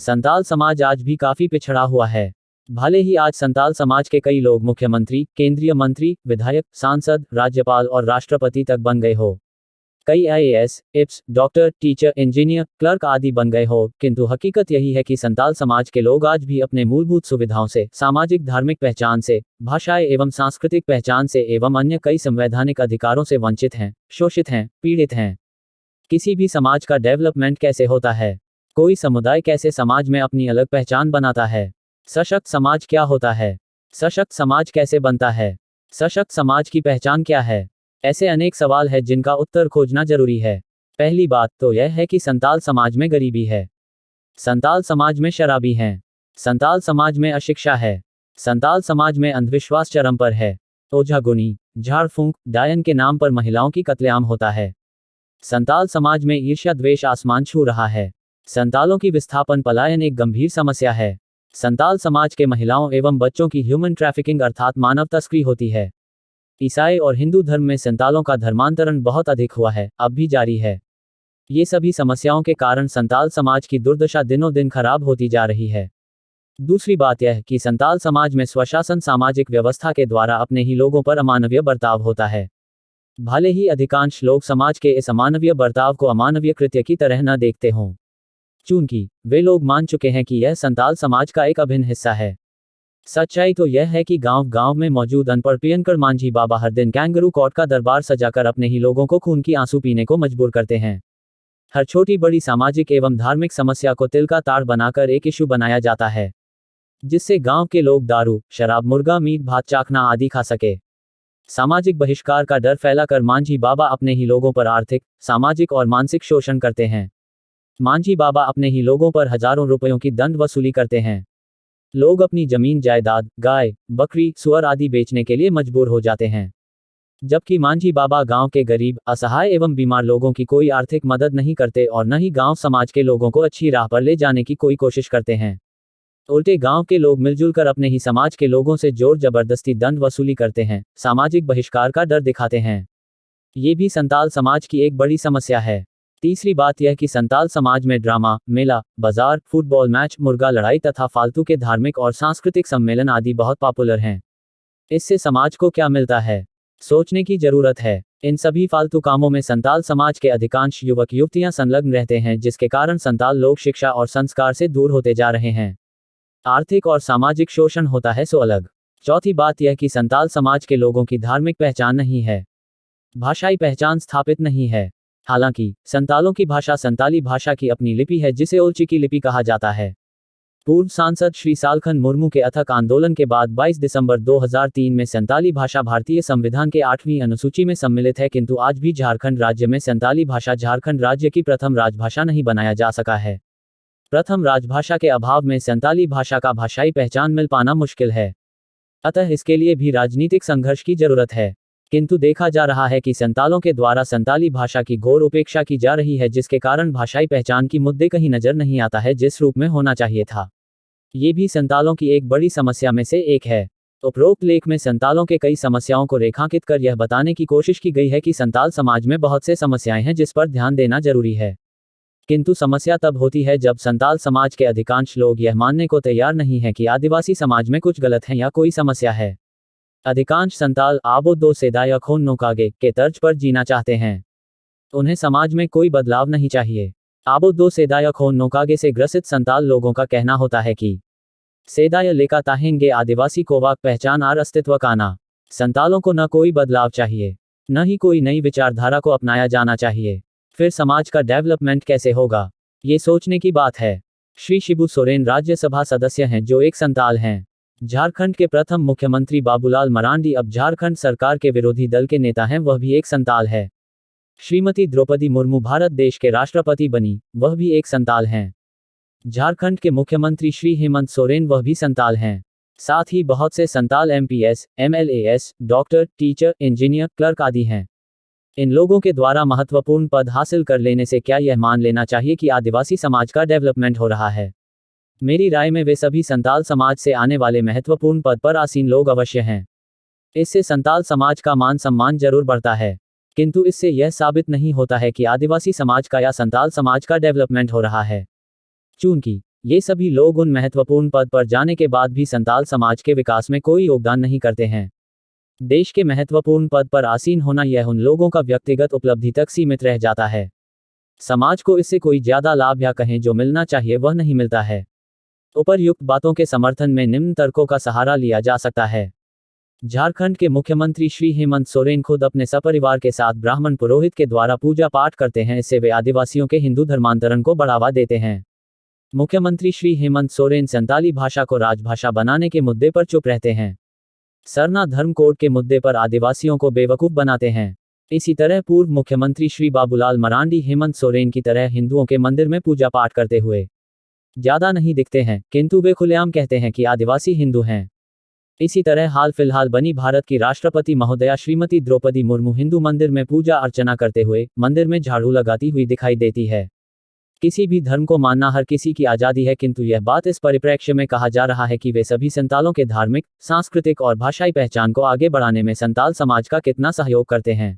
संताल समाज आज भी काफी पिछड़ा हुआ है। भले ही आज संताल समाज के कई लोग मुख्यमंत्री, केंद्रीय मंत्री, विधायक, सांसद, राज्यपाल और राष्ट्रपति तक बन गए हो। कई IAS, IPS, doctor, teacher, engineer, clerk आदि बन गए हो, किंतु हकीकत यही है कि संताल समाज के लोग आज भी अपने मूलभूत सुविधाओं से, सामाजिक धार्मिक पहचान से, भाषाई एवं सांस्कृतिक पहचान से एवं अन्य कई संवैधानिक अधिकारों से वंचित हैं, शोषित हैं, पीड़ित हैं। किसी भी समाज का डेवलपमेंट कैसे होता है? कोई समुदाय कैसे समाज में अपनी अलग पहचान बनाता है? सशक्त समाज क्या होता है? सशक्त समाज कैसे बनता है? सशक्त समाज की पहचान क्या है? ऐसे अनेक सवाल हैं जिनका उत्तर खोजना जरूरी है। पहली बात तो यह है कि संताल समाज में गरीबी है। संताल समाज में शराबी हैं। संताल समाज में अशिक्षा है। संताल समाज में अंधविश्वास चरम पर है। ओझागुनी, झाड़ फूंक, डायन के नाम पर महिलाओं की कत्लेआम होता है। संताल समाज में ईर्ष्या द्वेष आसमान छू रहा है। संतालों की विस्थापन पलायन एक गंभीर समस्या है। संताल समाज के महिलाओं एवं बच्चों की ह्यूमन ट्रैफिकिंग अर्थात मानव तस्करी होती है। ईसाई और हिंदू धर्म में संतालों का धर्मांतरण बहुत अधिक हुआ है, अब भी जारी है। ये सभी समस्याओं के कारण संताल समाज की दुर्दशा दिनों दिन खराब होती जा रही है। दूसरी बात यह कि संताल समाज में स्वशासन सामाजिक व्यवस्था के द्वारा अपने ही लोगों पर अमानवीय बर्ताव होता है। भले ही अधिकांश लोग समाज के इस अमानवीय बर्ताव को अमानवीय कृत्य की तरह न देखते हों, चूंकि वे लोग मान चुके हैं कि यह संताल समाज का एक अभिन्न हिस्सा है। सच्चाई तो यह है कि गांव-गांव में मौजूद अनपढ़ पियनकर मांझी बाबा हर दिन कैंगरू कोर्ट का दरबार सजाकर अपने ही लोगों को खून की आंसू पीने को मजबूर करते हैं। हर छोटी बड़ी सामाजिक एवं धार्मिक समस्या को तिल का ताड़ बनाकर एक इशू बनाया जाता है, जिससे गांव के लोग दारू, शराब, मुर्गा मीट भात चाखना आदि खा सके। सामाजिक बहिष्कार का डर फैलाकर मांझी बाबा अपने ही लोगों पर आर्थिक, सामाजिक और मानसिक शोषण करते हैं। मांझी बाबा अपने ही लोगों पर हजारों रुपयों की दंड वसूली करते हैं। लोग अपनी जमीन जायदाद, गाय, बकरी, सुअर आदि बेचने के लिए मजबूर हो जाते हैं, जबकि मांझी बाबा गांव के गरीब, असहाय एवं बीमार लोगों की कोई आर्थिक मदद नहीं करते और न ही गांव समाज के लोगों को अच्छी राह पर ले जाने की कोई कोशिश करते हैं। उल्टे गांव के लोग मिलजुल कर अपने ही समाज के लोगों से जोर जबरदस्ती दंड वसूली करते हैं, सामाजिक बहिष्कार का डर दिखाते हैं। ये भी संताल समाज की एक बड़ी समस्या है। तीसरी बात यह कि संताल समाज में ड्रामा, मेला, बाजार, फुटबॉल मैच, मुर्गा लड़ाई तथा फालतू के धार्मिक और सांस्कृतिक सम्मेलन आदि बहुत पॉपुलर हैं। इससे समाज को क्या मिलता है? सोचने की जरूरत है। इन सभी फालतू कामों में संताल समाज के अधिकांश युवक युवतियां संलग्न रहते हैं, जिसके कारण संताल लोग शिक्षा और संस्कार से दूर होते जा रहे हैं। आर्थिक और सामाजिक शोषण होता है सो अलग। चौथी बात यह कि संताल समाज के लोगों की धार्मिक पहचान नहीं है, भाषाई पहचान स्थापित नहीं है। हालांकि संतालों की भाषा संताली भाषा की अपनी लिपि है, जिसे ओलचिकी लिपि कहा जाता है। पूर्व सांसद श्री सालखन मुर्मू के अथक आंदोलन के बाद 22 दिसंबर 2003 में संताली भाषा भारतीय संविधान के 8वीं अनुसूची में सम्मिलित है, किंतु आज भी झारखंड राज्य में संताली भाषा झारखंड राज्य की प्रथम राजभाषा नहीं बनाया जा सका है। प्रथम राजभाषा के अभाव में संताली भाषा का भाषाई पहचान मिल पाना मुश्किल है, अतः इसके लिए भी राजनीतिक संघर्ष की जरूरत है। किंतु देखा जा रहा है कि संतालों के द्वारा संताली भाषा की घोर उपेक्षा की जा रही है, जिसके कारण भाषाई पहचान की मुद्दे कहीं नजर नहीं आता है जिस रूप में होना चाहिए था। ये भी संतालों की एक बड़ी समस्या में से एक है। उपरोक्त लेख में संतालों के कई समस्याओं को रेखांकित कर यह बताने की कोशिश की गई है कि संताल समाज में बहुत से समस्याएं हैं जिस पर ध्यान देना जरूरी है। किंतु समस्या तब होती है जब संताल समाज के अधिकांश लोग यह मानने को तैयार नहीं है कि आदिवासी समाज में कुछ गलत है या कोई समस्या है। अधिकांश संताल आबो दो सेदाय खोन नोकागे के तर्ज पर जीना चाहते हैं। उन्हें समाज में कोई बदलाव नहीं चाहिए। आबो दो सेदाय खोन नोकागे से ग्रसित संताल लोगों का कहना होता है कि सेदाय लेका ताहेंगे आदिवासी कोवाक पहचान आर अस्तित्व काना। संतालों को न कोई बदलाव चाहिए, न ही कोई नई विचारधारा को अपनाया जाना चाहिए। फिर समाज का डेवलपमेंट कैसे होगा, ये सोचने की बात है। श्री शिबू सोरेन राज्यसभा सदस्य हैं जो एक संताल हैं। झारखंड के प्रथम मुख्यमंत्री बाबूलाल मरांडी अब झारखंड सरकार के विरोधी दल के नेता हैं, वह भी एक संताल है। श्रीमती द्रौपदी मुर्मू भारत देश के राष्ट्रपति बनी, वह भी एक संताल हैं। झारखंड के मुख्यमंत्री श्री हेमंत सोरेन, वह भी संताल हैं। साथ ही बहुत से Santhal MPs, MLAs, doctor, teacher, engineer, clerk आदि हैं। इन लोगों के द्वारा महत्वपूर्ण पद हासिल कर लेने से क्या यह मान लेना चाहिए कि आदिवासी समाज का डेवलपमेंट हो रहा है? मेरी राय में वे सभी संताल समाज से आने वाले महत्वपूर्ण पद पर आसीन लोग अवश्य हैं। इससे संताल समाज का मान सम्मान जरूर बढ़ता है, किंतु इससे यह साबित नहीं होता है कि आदिवासी समाज का या संताल समाज का डेवलपमेंट हो रहा है। चूंकि ये सभी लोग उन महत्वपूर्ण पद पर जाने के बाद भी संताल समाज के विकास में कोई योगदान नहीं करते हैं। देश के महत्वपूर्ण पद पर आसीन होना यह उन लोगों का व्यक्तिगत उपलब्धि तक सीमित रह जाता है। समाज को इससे कोई ज्यादा लाभ या कहें जो मिलना चाहिए वह नहीं मिलता है। उपर्युक्त बातों के समर्थन में निम्न तर्कों का सहारा लिया जा सकता है। झारखंड के मुख्यमंत्री श्री हेमंत सोरेन खुद अपने सपरिवार के साथ ब्राह्मण पुरोहित के द्वारा पूजा पाठ करते हैं, इससे वे आदिवासियों के हिंदू धर्मांतरण को बढ़ावा देते हैं। मुख्यमंत्री श्री हेमंत सोरेन संताली भाषा को राजभाषा बनाने के मुद्दे पर चुप रहते हैं। सरना धर्म कोड के मुद्दे पर आदिवासियों को बेवकूफ बनाते हैं। इसी तरह पूर्व मुख्यमंत्री श्री बाबूलाल मरांडी हेमंत सोरेन की तरह हिंदुओं के मंदिर में पूजा पाठ करते हुए ज्यादा नहीं दिखते हैं, किंतु वे खुलेआम कहते हैं कि आदिवासी हिंदू हैं। इसी तरह हाल फिलहाल बनी भारत की राष्ट्रपति महोदया श्रीमती द्रौपदी मुर्मू हिंदू मंदिर में पूजा अर्चना करते हुए मंदिर में झाड़ू लगाती हुई दिखाई देती है। किसी भी धर्म को मानना हर किसी की आज़ादी है, किंतु यह बात इस परिप्रेक्ष्य में कहा जा रहा है कि वे सभी संतालों के धार्मिक, सांस्कृतिक और भाषाई पहचान को आगे बढ़ाने में संताल समाज का कितना सहयोग करते हैं।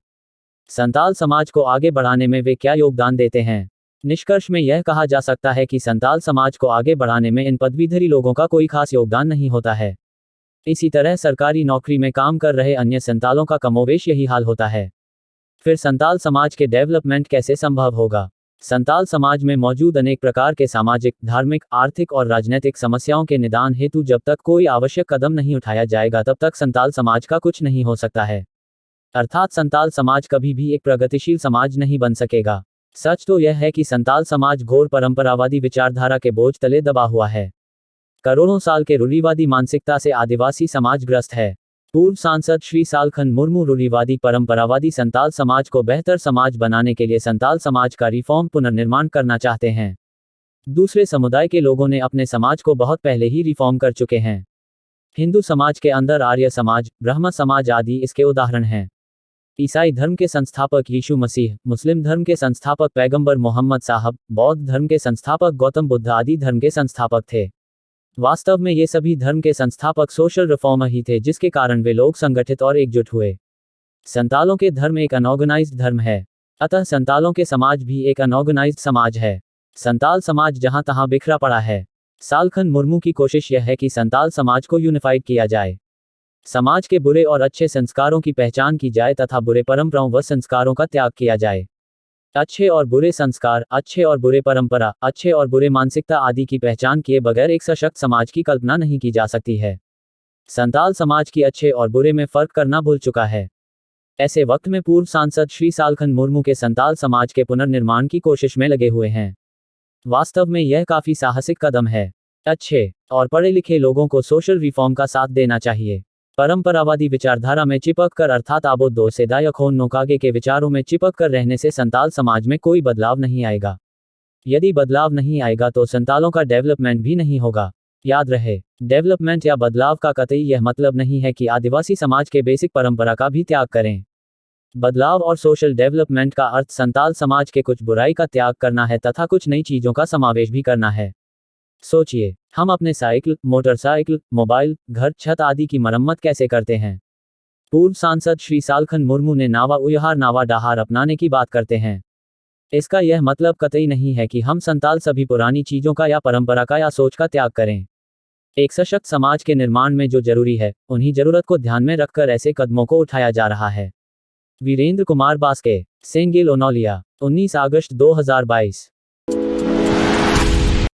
संताल समाज को आगे बढ़ाने में वे क्या योगदान देते हैं। निष्कर्ष में यह कहा जा सकता है कि संताल समाज को आगे बढ़ाने में इन पदवीधरी लोगों का कोई खास योगदान नहीं होता है। इसी तरह सरकारी नौकरी में काम कर रहे अन्य संतालों का कमोवेश यही हाल होता है। फिर संताल समाज के डेवलपमेंट कैसे संभव होगा। संताल समाज में मौजूद अनेक प्रकार के सामाजिक, धार्मिक, आर्थिक और राजनीतिक समस्याओं के निदान हेतु जब तक कोई आवश्यक कदम नहीं उठाया जाएगा तब तक संताल समाज का कुछ नहीं हो सकता है। अर्थात संताल समाज कभी भी एक प्रगतिशील समाज नहीं बन सकेगा। सच तो यह है कि संताल समाज घोर परंपरावादी विचारधारा के बोझ तले दबा हुआ है। करोड़ों साल के रूढ़िवादी मानसिकता से आदिवासी समाज ग्रस्त है। पूर्व सांसद श्री सालखन मुर्मू रूढ़िवादी परंपरावादी संताल समाज को बेहतर समाज बनाने के लिए संताल समाज का रिफॉर्म पुनर्निर्माण करना चाहते हैं। दूसरे समुदाय के लोगों ने अपने समाज को बहुत पहले ही रिफॉर्म कर चुके हैं। हिंदू समाज के अंदर आर्य समाज, ब्रह्म समाज आदि इसके उदाहरण हैं। ईसाई धर्म के संस्थापक यीशु मसीह, मुस्लिम धर्म के संस्थापक पैगंबर मोहम्मद साहब, बौद्ध धर्म के संस्थापक गौतम बुद्ध आदि धर्म के संस्थापक थे। वास्तव में ये सभी धर्म के संस्थापक सोशल रिफॉर्मर ही थे, जिसके कारण वे लोग संगठित और एकजुट हुए। संतालों के धर्म एक अनऑर्गेनाइज्ड धर्म है, अतः संतालों के समाज भी एक अनऑर्गेनाइज्ड समाज है। संताल समाज जहां तहां बिखरा पड़ा है। सालखन मुर्मू की कोशिश यह है कि संताल समाज को यूनिफाइड किया जाए। समाज के बुरे और अच्छे संस्कारों की पहचान की जाए तथा बुरे परंपराओं व संस्कारों का त्याग किया जाए। अच्छे और बुरे संस्कार, अच्छे और बुरे परंपरा, अच्छे और बुरे मानसिकता आदि की पहचान किए बगैर एक सशक्त समाज की कल्पना नहीं की जा सकती है। संताल समाज की अच्छे और बुरे में फर्क करना भूल चुका है। ऐसे वक्त में पूर्व सांसद श्री सालखन मुर्मू के संताल समाज के पुनर्निर्माण की कोशिश में लगे हुए हैं। वास्तव में यह काफी साहसिक कदम है। अच्छे और पढ़े लिखे लोगों को सोशल रिफॉर्म का साथ देना चाहिए। परंपरावादी विचारधारा में चिपक कर अर्थात आबोद्दो सेदायखोन नोकागे के विचारों में चिपक कर रहने से संताल समाज में कोई बदलाव नहीं आएगा। यदि बदलाव नहीं आएगा तो संतालों का डेवलपमेंट भी नहीं होगा। याद रहे, डेवलपमेंट या बदलाव का कतई यह मतलब नहीं है कि आदिवासी समाज के बेसिक परंपरा का भी त्याग करें। बदलाव और सोशल डेवलपमेंट का अर्थ संताल समाज के कुछ बुराई का त्याग करना है तथा कुछ नई चीजों का समावेश भी करना है। सोचिए, हम अपने साइकिल, मोटरसाइकिल, मोबाइल, घर, छत आदि की मरम्मत कैसे करते हैं। पूर्व सांसद श्री सालखन मुर्मू ने नावा उयहार नावा डहार अपनाने की बात करते हैं। इसका यह मतलब कतई नहीं है कि हम संताल सभी पुरानी चीजों का या परंपरा का या सोच का त्याग करें। एक सशक्त समाज के निर्माण में जो जरूरी है, उन्हीं जरूरत को ध्यान में रखकर ऐसे कदमों को उठाया जा रहा है। वीरेंद्र कुमार बास्के, सेंगिल ओनोलिया, 19 अगस्त 2022।